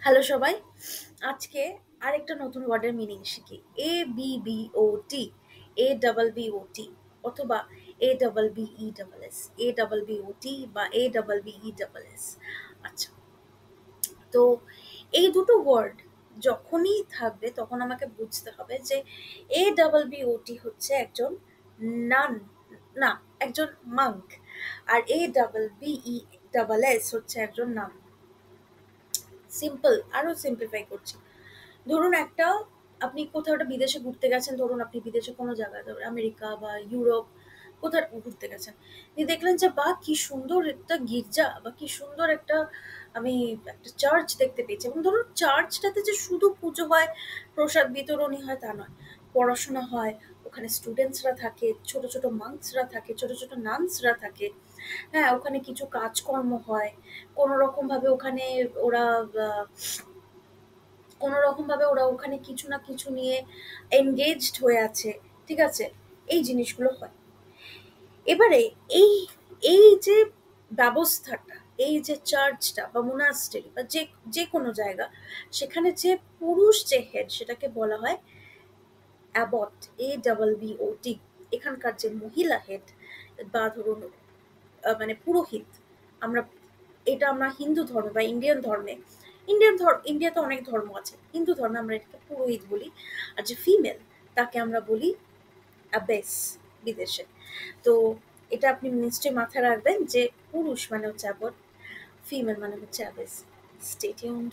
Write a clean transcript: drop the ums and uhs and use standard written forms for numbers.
Hello সবাই। আজকে আরেকটা নতুন ওয়ার্ডের মিনিং শিখি। A B B O T, A double B O T, অথবা A double B E double S, A double B O T বা A double B E double S. আচ্ছা, তো এই দুটো ওয়ার্ড যখনই থাকবে তখন আমাকে বুঝতে হবে যে এ ডাবল বি ও টি হচ্ছে একজন নান, না, একজন মাঙ্ক, আর A double B E double S হচ্ছে একজন নান। সিম্পল, আরো সিম্পলিফাই করছি। ধরুন একটা, আপনি কোথাও একটা বিদেশে ঘুরতে গেছেন, ধরুন আপনি বিদেশে কোনো জায়গায়, ধরুন আমেরিকা বা ইউরোপ কোথাও ঘুরতে গেছেন, আপনি দেখলেন যে বাহ কি সুন্দর একটা গির্জা বা কি সুন্দর একটা, আমি একটা চার্চ দেখতে পেয়েছি। এবং ধরুন চার্চটাতে যে শুধু পুজো হয়, প্রসাদ বিতরণী হয় তা নয়, পড়াশোনা হয়, ওখানে স্টুডেন্টসরা থাকে, ছোট ছোট মাঙ্কসরা থাকে, ছোট ছোট নানসরা থাকে। হ্যাঁ, ওখানে কিছু কাজকর্ম হয়, কোনো রকম ভাবে ওখানে ওরা কোনো রকম ভাবে ওরা ওখানে কিছু না কিছু নিয়ে এনগেজড হয়ে আছে। ঠিক আছে, এই জিনিসগুলো হয়। এবারে এই এই যে ব্যবস্থাটা, এই যে চার্চটা বা মোনাস্টেরি বা যে যে কোনো জায়গা, সেখানে যে পুরুষ যে হেড সেটাকে বলা হয় অ্যাবট, এ ডাবল বি ও টি। এখানকার যে মহিলা হেড বা ধরুন মানে পুরোহিত, আমরা এটা আমরা হিন্দু ধর্মে বা ইন্ডিয়ান ধর্মে, ইন্ডিয়াতে অনেক ধর্ম আছে, হিন্দু ধর্মে আমরা এটাকে পুরোহিত বলি। আর যে ফিমেল, তাকে আমরা বলি অ্যাবেস বিদেশে। তো এটা আপনি নিশ্চয়ই মাথায় রাখবেন যে পুরুষ মানে হচ্ছে অ্যাবট, ফিমেল মানে হচ্ছে অ্যাবেস। Stay tuned.